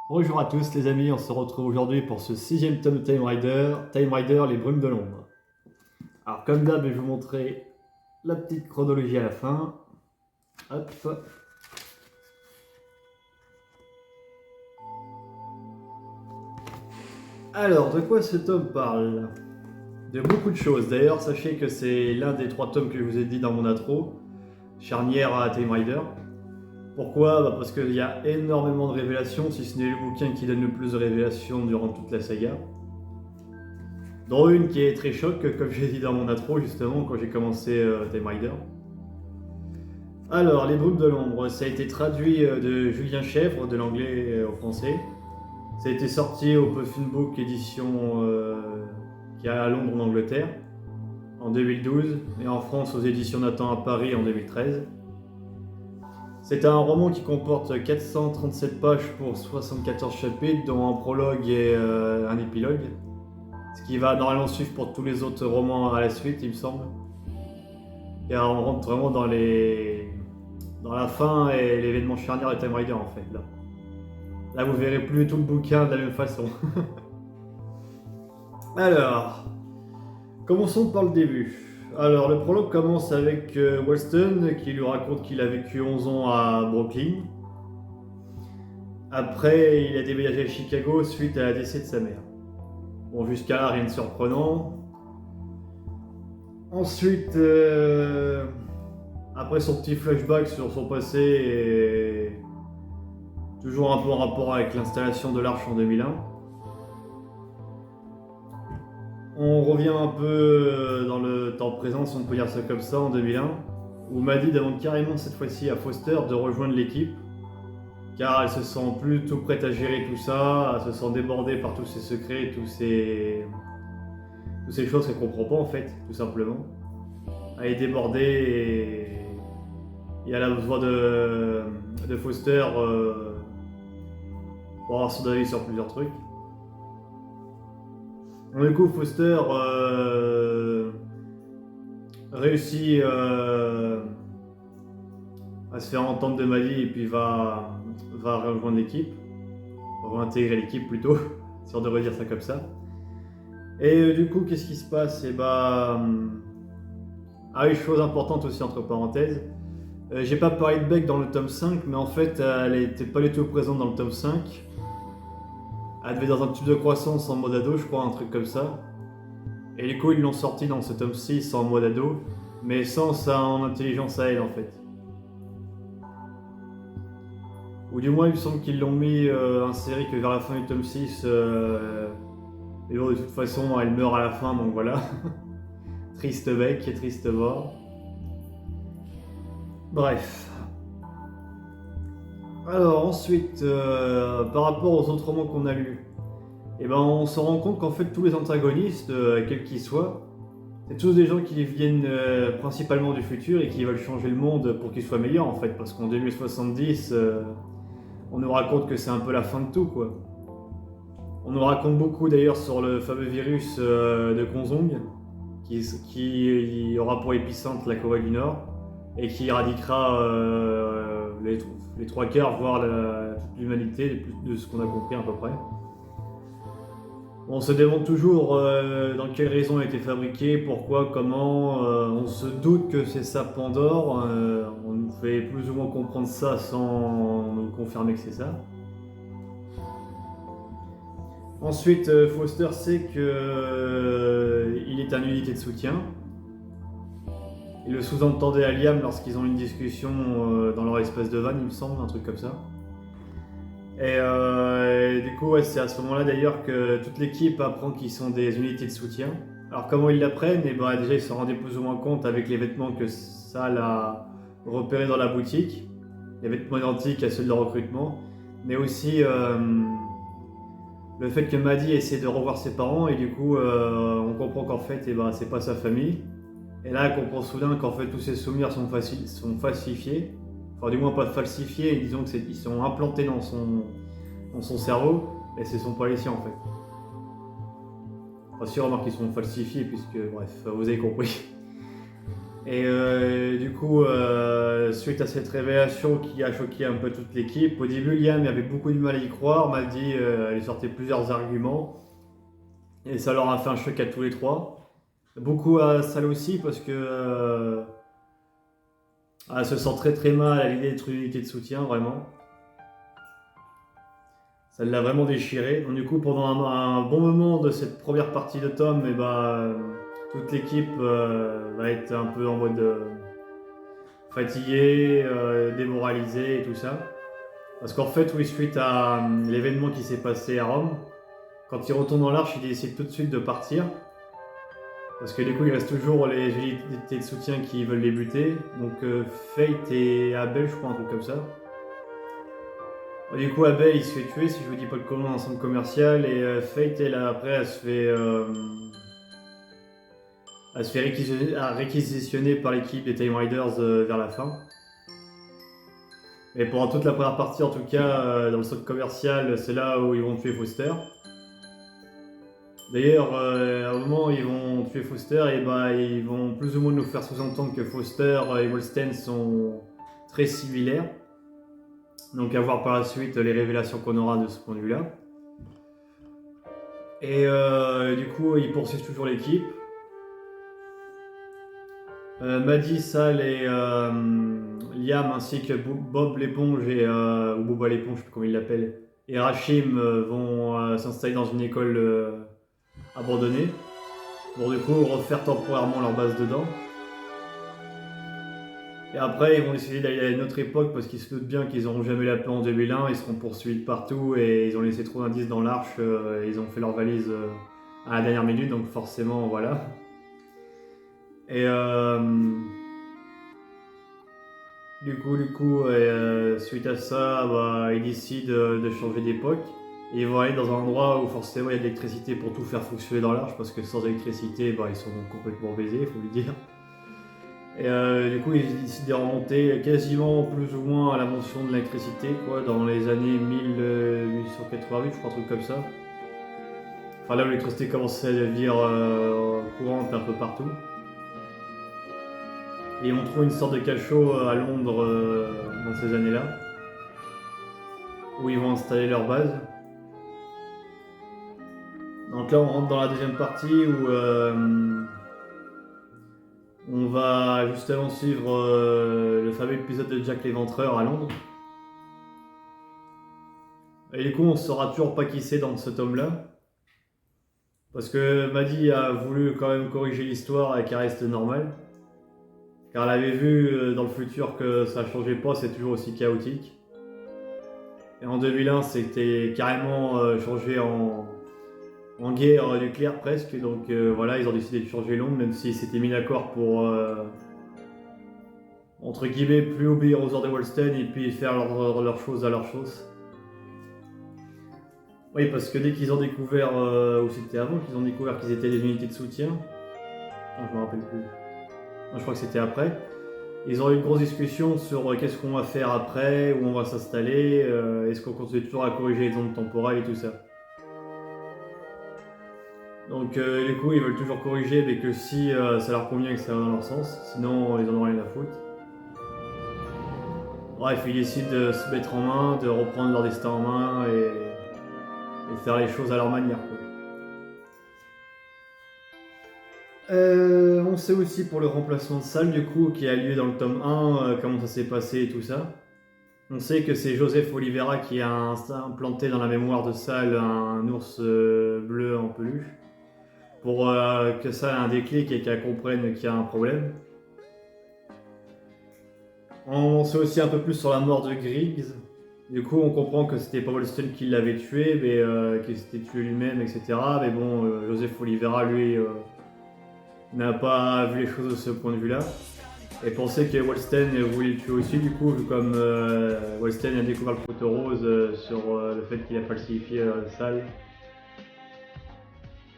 Bonjour à tous les amis, on se retrouve aujourd'hui pour ce 6e tome de Time Rider, les brumes de l'ombre. Alors comme d'hab, je vais vous montrer la petite chronologie à la fin. Hop. Alors, de quoi ce tome parle? De beaucoup de choses. D'ailleurs, sachez que c'est l'un des 3 tomes que je vous ai dit dans mon intro, charnière à Time Rider. Pourquoi? Parce qu'il y a énormément de révélations, si ce n'est le bouquin qui donne le plus de révélations durant toute la saga. Dont une qui est très choc, comme j'ai dit dans mon intro justement quand j'ai commencé Time Rider. Alors, les brumes de l'ombre, ça a été traduit de Julien Chèvre, de l'anglais au français. Ça a été sorti au Puffin Book édition qui est à Londres en Angleterre en 2012 et en France aux éditions Nathan à Paris en 2013. C'est un roman qui comporte 437 pages pour 74 chapitres, dont un prologue et un épilogue. Ce qui va normalement suivre pour tous les autres romans à la suite, il me semble. Et on rentre vraiment dans la fin et l'événement charnière de Time Rider en fait. Là vous verrez plus tout le bouquin de la même façon. Alors, commençons par le début. Alors, le prologue commence avec Walston qui lui raconte qu'il a vécu 11 ans à Brooklyn. Après, il a déménagé à Chicago suite à la décès de sa mère. Bon, jusqu'à là, rien de surprenant. Ensuite, après son petit flashback sur son passé et toujours un peu en rapport avec l'installation de l'Arche en 2001. On revient un peu dans le temps présent, si on peut dire ça comme ça, en 2001, où Maddie demande carrément cette fois-ci à Foster de rejoindre l'équipe, car elle se sent plus tout prête à gérer tout ça, elle se sent débordée par tous ses secrets, toutes ces choses qu'elle comprend pas en fait, tout simplement. Elle est débordée et elle a besoin de Foster pour avoir son avis sur plusieurs trucs. Du coup, Foster réussit à se faire entendre de Maddie et puis va rejoindre l'équipe, réintégrer l'équipe plutôt, si on devrait dire ça comme ça. Et du coup, qu'est-ce qui se passe? Et ah oui, chose importante aussi entre parenthèses. J'ai pas parlé de Beck dans le tome 5, mais en fait, elle était pas du tout présente dans le tome 5. Elle devait dans un tube de croissance en mode ado, je crois, un truc comme ça. Et du coup, ils l'ont sorti dans ce tome 6 en mode ado, mais sans sa intelligence à elle en fait. Ou du moins, il me semble qu'ils l'ont mis inséré que vers la fin du tome 6. Et bon, de toute façon, elle meurt à la fin, donc voilà. Triste bec et triste mort. Bref. Alors ensuite, par rapport aux autres romans qu'on a lus, on se rend compte qu'en fait tous les antagonistes, quels qu'ils soient, c'est tous des gens qui viennent principalement du futur et qui veulent changer le monde pour qu'il soit meilleur en fait, parce qu'en 2070, on nous raconte que c'est un peu la fin de tout quoi. On nous raconte beaucoup d'ailleurs sur le fameux virus de Konzong, qui aura pour épicentre la Corée du Nord et qui éradiquera les 3/4, voire toute l'humanité, de ce qu'on a compris à peu près. On se demande toujours dans quelle raison a été fabriqué, pourquoi, comment. On se doute que c'est ça Pandore. On nous fait plus ou moins comprendre ça sans nous confirmer que c'est ça. Ensuite, Foster sait qu'il est une unité de soutien. Il le sous-entendait à Liam lorsqu'ils ont une discussion dans leur espèce de van, il me semble, un truc comme ça. Et du coup, c'est à ce moment-là d'ailleurs que toute l'équipe apprend qu'ils sont des unités de soutien. Alors comment ils l'apprennent? Déjà ils se rendaient plus ou moins compte avec les vêtements que Sal a repérés dans la boutique. Les vêtements identiques à ceux de leur recrutement. Mais aussi le fait que Maddie essaie de revoir ses parents et du coup on comprend qu'en fait c'est pas sa famille. Et là on comprend soudain qu'en fait tous ces souvenirs sont falsifiés. Enfin du moins pas falsifiés, disons qu'ils sont implantés dans son cerveau et ce sont pas les siens en fait. Enfin si remarque qu'ils sont falsifiés puisque bref, vous avez compris. Et du coup, suite à cette révélation qui a choqué un peu toute l'équipe, au début Liam avait beaucoup de mal à y croire, m'a dit, il sortait plusieurs arguments, et ça leur a fait un choc à tous les trois. Beaucoup à Sal aussi, parce que elle se sent très très mal à l'idée d'être une unité de soutien, vraiment. Ça l'a vraiment déchiré. Donc du coup, pendant un bon moment de cette première partie de tome, et toute l'équipe va être un peu en mode fatiguée, démoralisée et tout ça. Parce qu'en fait, oui, suite à l'événement qui s'est passé à Rome, quand il retourne dans l'arche, il décide tout de suite de partir. Parce que du coup, il reste toujours les unités de soutien qui veulent les buter. Donc Fate et Abel, je crois, un truc comme ça. Du coup, Abel, il se fait tuer, si je vous dis pas le comment, dans un centre commercial. Et Fate, elle, après, elle se fait réquisitionner par l'équipe des Time Riders vers la fin. Mais pendant toute la première partie, en tout cas, dans le centre commercial, c'est là où ils vont tuer Foster. D'ailleurs, à un moment, ils vont tuer Foster et ils vont plus ou moins nous faire sous-entendre que Foster et Wolsten sont très similaires. Donc à voir par la suite les révélations qu'on aura de ce point de vue-là. Et du coup, ils poursuivent toujours l'équipe. Maddie, Sal et Liam ainsi que Bob l'éponge ou Boba l'éponge, je sais plus comment il l'appelle, et Rachim vont s'installer dans une école abandonnée pour du coup refaire temporairement leur base dedans. Et après, ils vont décider d'aller à une autre époque parce qu'ils se doutent bien qu'ils n'auront jamais la paix en 2001, ils seront poursuivis partout et ils ont laissé trop d'indices dans l'arche, ils ont fait leur valise à la dernière minute, donc forcément, voilà. Et du coup, suite à ça, ils décident de changer d'époque. Et ils vont aller dans un endroit où forcément il y a de l'électricité pour tout faire fonctionner dans l'arche, parce que sans électricité, ils sont complètement baisés, il faut le dire. Et du coup, ils décident de remonter quasiment plus ou moins à l'invention de l'électricité, quoi, dans les années 1888, je crois, un truc comme ça. Enfin, là où l'électricité commençait à devenir courante un peu partout. Et ils vont trouver une sorte de cachot à Londres dans ces années-là, où ils vont installer leur base. Donc là, on rentre dans la deuxième partie où on va justement suivre le fameux épisode de Jack l'Éventreur à Londres. Et du coup, on ne saura toujours pas qui c'est dans ce tome-là. Parce que Maddie a voulu quand même corriger l'histoire et qu'elle reste normale. Car elle avait vu dans le futur que ça ne changeait pas, c'est toujours aussi chaotique. Et en 2001, c'était carrément changé en guerre nucléaire presque. Donc voilà, ils ont décidé de changer Londres, même s'ils s'étaient mis d'accord pour, entre guillemets, plus obéir aux ordres de Wolsten et puis faire leurs choses à leur chose. Oui, parce que dès qu'ils ont découvert, ou c'était avant qu'ils ont découvert qu'ils étaient des unités de soutien, je me rappelle plus. Non, je crois que c'était après. Ils ont eu une grosse discussion sur qu'est-ce qu'on va faire après, où on va s'installer, est-ce qu'on continue toujours à corriger les ondes temporelles et tout ça. Donc du coup, ils veulent toujours corriger, mais que si ça leur convient et que ça va dans leur sens, sinon ils en ont rien à foutre. Bref, ils décident de se mettre en main, de reprendre leur destin en main et faire les choses à leur manière, quoi. On sait aussi pour le remplacement de Sal, du coup, qui a lieu dans le tome 1, comment ça s'est passé et tout ça. On sait que c'est Joseph Oliveira qui a implanté dans la mémoire de Sal un ours bleu en peluche pour que Sal ait un déclic et qu'elle comprenne qu'il y a un problème. On sait aussi un peu plus sur la mort de Griggs. Du coup, on comprend que c'était pas Wolsten qui l'avait tué, mais qu'il s'était tué lui-même, etc. Mais bon, Joseph Oliveira, lui, n'a pas vu les choses de ce point de vue-là. Et pensait que Wolsten voulait le tuer aussi, du coup, vu comme Wolsten a découvert le poteau rose sur le fait qu'il a falsifié la salle.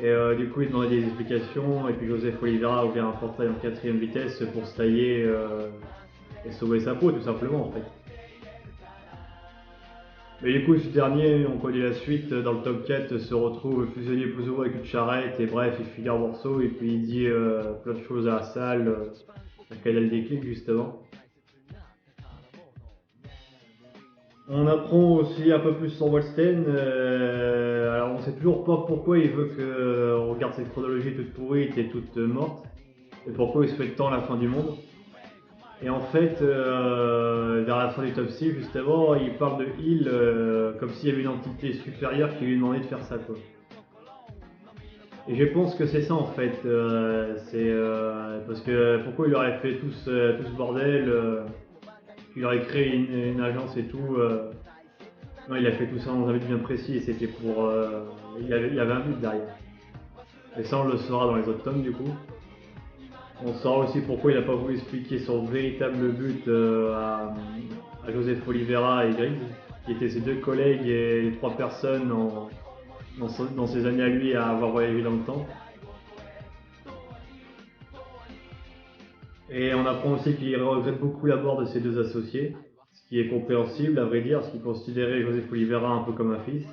Et du coup, il demandait des explications, et puis Joseph Oliveira a ouvert un portail en 4ème vitesse pour se tailler et sauver sa peau, tout simplement, en fait. Mais du coup, ce dernier, on connaît la suite, dans le tome 4, se retrouve fusionné plus ou moins avec une charrette, et bref, il finit en morceaux, et puis il dit plein de choses à la salle, quel est le déclic justement. On apprend aussi un peu plus sur Wolsten. Alors on sait toujours pas pourquoi il veut qu'on regarde cette chronologie toute pourrite et toute morte. Et pourquoi il se fait tant la fin du monde. Et en fait, vers la fin du top 6, justement, il parle de Hill comme s'il y avait une entité supérieure qui lui demandait de faire ça, quoi. Et je pense que c'est ça en fait. Parce que pourquoi il aurait fait tout ce bordel, il aurait créé une agence et tout. Non, il a fait tout ça dans un but bien précis et c'était pour. Il y avait un but derrière. Et ça, on le saura dans les autres tomes du coup. On saura aussi pourquoi il n'a pas voulu expliquer son véritable but à Joseph Oliveira et Griggs, qui étaient ses deux collègues et les trois personnes dans ses années à lui à avoir voyagé dans le temps. Et on apprend aussi qu'il regrette beaucoup la mort de ses deux associés, ce qui est compréhensible à vrai dire, parce qu'il considérait Joseph Oliveira un peu comme un fils.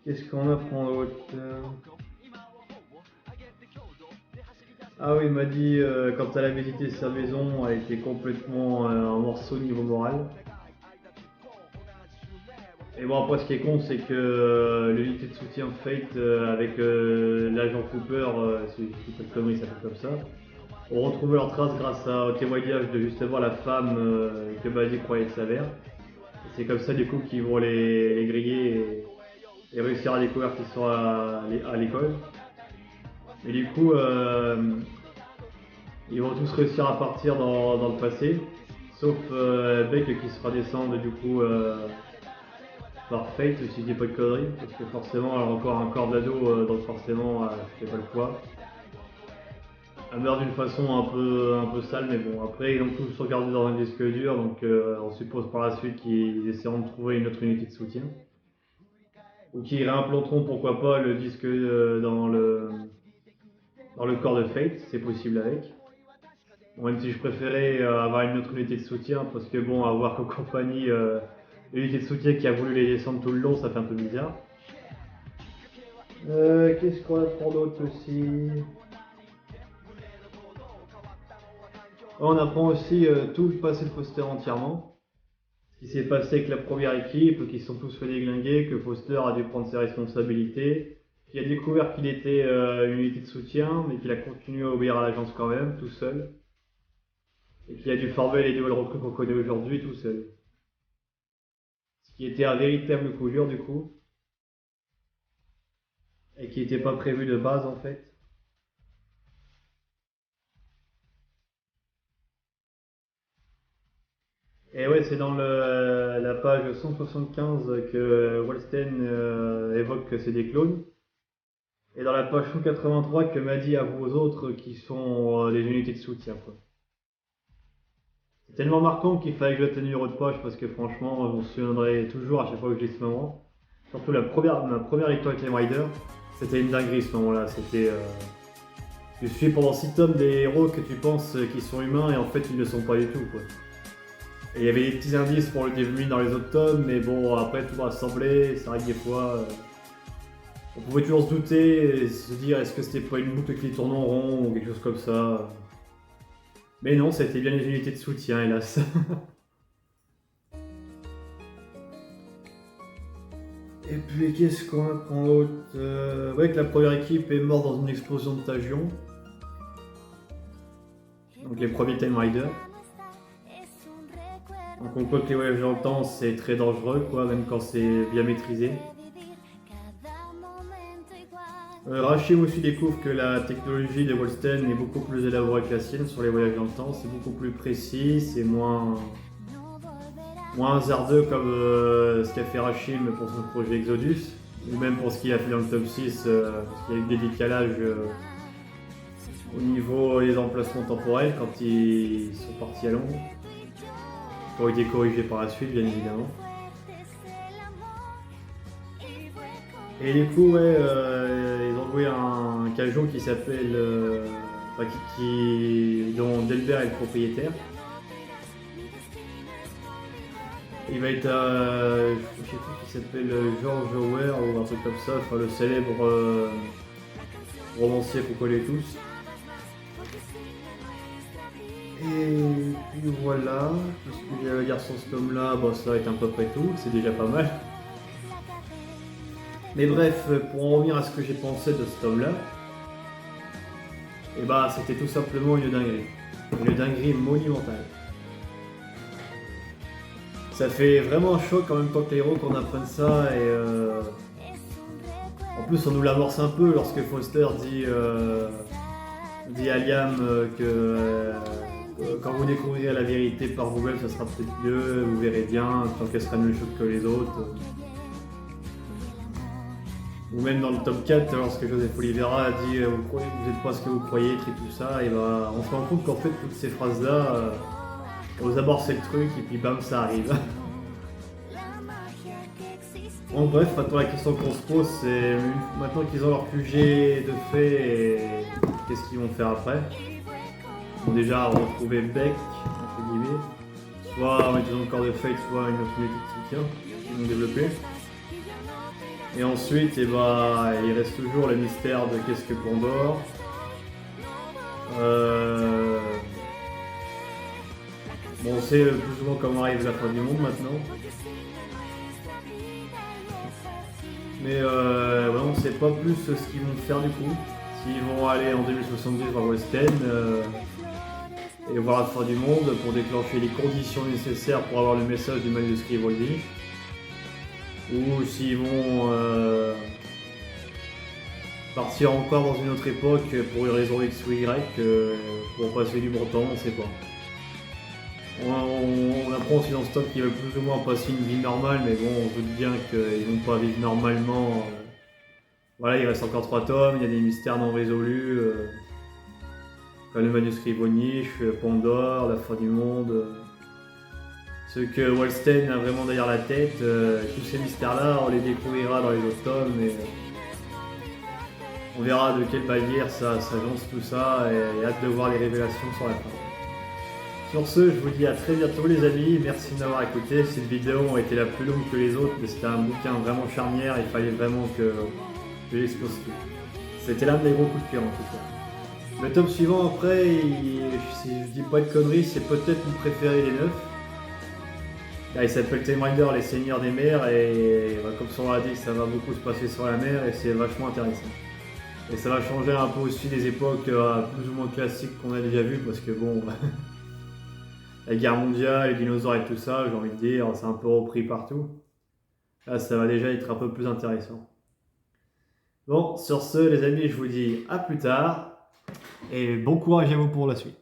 Qu'est-ce qu'on apprend d'autre? Ah oui, il m'a dit quand elle a visité sa maison, elle était complètement en morceaux niveau moral. Et bon, après, ce qui est con, c'est que l'unité de soutien Fate avec l'agent Cooper, si je dis pas de conneries, ça s'appelle comme ça, ont retrouvé leurs traces grâce au témoignage de justement la femme que Buddy croyait être sa mère. Et c'est comme ça, du coup, qu'ils vont les griller et réussir à découvrir qu'ils sont à l'école. Et du coup, ils vont tous réussir à partir dans le passé, sauf Beck qui se fera descendre du coup par Fate, si je dis pas de conneries, parce que forcément elle a encore un corps d'ado, donc forcément je fais pas le poids. Elle meurt d'une façon un peu sale, mais bon, après ils ont tous regardé dans un disque dur, donc on suppose par la suite qu'ils essaieront de trouver une autre unité de soutien. Ou qu'ils réimplanteront pourquoi pas le disque dans le corps de Fate, c'est possible avec. Bon, même si je préférais avoir une autre unité de soutien, parce que bon, avoir comme compagnie l'unité de soutien qui a voulu les descendre tout le long, ça fait un peu bizarre. Qu'est-ce qu'on apprend d'autre aussi? On apprend aussi tout le passé de Foster entièrement. Ce qui s'est passé avec la première équipe, qu'ils se sont tous fait déglinguer, que Foster a dû prendre ses responsabilités, qu'il a découvert qu'il était une unité de soutien, mais qu'il a continué à obéir à l'agence quand même, tout seul. Et qu'il a dû former les nouvelles recrues qu'on connaît aujourd'hui tout seul. Ce qui était un véritable coup dur du coup. Et qui n'était pas prévu de base en fait. Et ouais, c'est dans la page 175 que Wolsten évoque que c'est des clones. Et dans la page 183 que m'a dit à vous autres qui sont des unités de soutien. Quoi. C'est tellement marquant qu'il fallait que je le numéro de page parce que franchement, je m'en souviendrai toujours à chaque fois que je lis ce moment. Surtout ma première lecture avec les Riders, c'était une dinguerie ce moment-là. C'était. Tu suis pendant 6 tomes des héros que tu penses qu'ils sont humains et en fait ils ne le sont pas du tout. Quoi. Et il y avait des petits indices pour le développer dans les autres tomes, mais bon, après tout rassemblé, c'est vrai que des fois. On pouvait toujours se douter et se dire est-ce que c'était pas une boucle qui tourne en rond ou quelque chose comme ça. Mais non, c'était bien les unités de soutien, hélas. Et puis qu'est-ce qu'on apprend d'autre ouais, que la première équipe est morte dans une explosion de Tagion. Donc les premiers Time Riders. Donc on voit que les voyages dans le temps c'est très dangereux, quoi, même quand c'est bien maîtrisé. Rachim aussi découvre que la technologie de Wolsten est beaucoup plus élaborée que la sienne sur les voyages dans le temps. C'est beaucoup plus précis, c'est moins hasardeux comme ce qu'a fait Rachim pour son projet Exodus, ou même pour ce qu'il a fait dans le top 6, parce qu'il y a eu des décalages au niveau des emplacements temporels quand ils sont partis à Londres, qui ont été corrigés par la suite, bien évidemment. Et du coup, ouais, ils ont joué un cajot qui s'appelle. Dont Delbert est le propriétaire. Il va être je sais plus qui s'appelle George Orwell ou un truc comme ça, enfin le célèbre romancier qu'on connaît tous. Et puis voilà, qu'est-ce que j'ai à dire sur ce tome-là? Bon, ça va être à peu près tout, c'est déjà pas mal. Mais bref, pour en revenir à ce que j'ai pensé de ce tome-là, et bah c'était tout simplement une dinguerie monumentale. Ça fait vraiment choc en même temps que les héros qu'on apprenne ça et en plus on nous l'amorce un peu lorsque Foster dit à Liam que quand vous découvrirez la vérité par vous-même, ça sera peut-être mieux, vous verrez bien, tant qu'elle sera mieux chose que les autres. Ou même dans le top 4, lorsque Joseph Oliveira a dit vous n'êtes pas ce que vous croyez, et tout ça, et bah, on se rend compte qu'en fait toutes ces phrases-là, on amorce le truc et puis bam, ça arrive. En bref, maintenant la question qu'on se pose, c'est maintenant qu'ils ont leur QG de fait, qu'est-ce qu'ils vont faire après? Ils vont déjà retrouver Beck, entre guillemets, soit en utilisant le corps de Fate, soit une autre unité de soutien qu'ils vont développer. Et ensuite, il reste toujours le mystère de qu'est-ce que Pandore. Bon, on sait plus ou moins comment arrive la fin du monde maintenant. Mais on ne sait pas plus ce qu'ils vont faire du coup. S'ils vont aller en 2070 voir West End et voir la fin du monde pour déclencher les conditions nécessaires pour avoir le message du manuscrit Voldemort. Ou s'ils vont partir encore dans une autre époque pour une raison X ou Y, pour passer du bon temps, on ne sait pas. On apprend aussi dans ce tome qu'ils veulent plus ou moins passer une vie normale, mais bon, on se doute bien qu'ils vont pas vivre normalement. Voilà, il reste encore 3 tomes, il y a des mystères non résolus. Le manuscrit Voynich, Pandore, la fin du monde. Ce que Wallstein a vraiment derrière la tête, tous ces mystères-là, on les découvrira dans les autres tomes. Et, on verra de quelle manière ça s'agence tout ça et hâte de voir les révélations sur la fin. Sur ce, je vous dis à très bientôt les amis, merci de m'avoir écouté. Cette vidéo a été la plus longue que les autres, mais c'était un bouquin vraiment charnière, il fallait vraiment que je l'expose tout. C'était l'un des gros coups de cœur en tout cas. Le tome suivant après, si je dis pas de conneries, c'est peut-être mon préféré des 9. Là, il s'appelle Tomb Raider, les Seigneurs des Mers, et comme son nom l'a dit, ça va beaucoup se passer sur la mer et c'est vachement intéressant. Et ça va changer un peu aussi des époques plus ou moins classiques qu'on a déjà vues, parce que bon, la guerre mondiale, les dinosaures et tout ça, j'ai envie de dire, c'est un peu repris partout. Là, ça va déjà être un peu plus intéressant. Bon, sur ce, les amis, je vous dis à plus tard, et bon courage à vous pour la suite.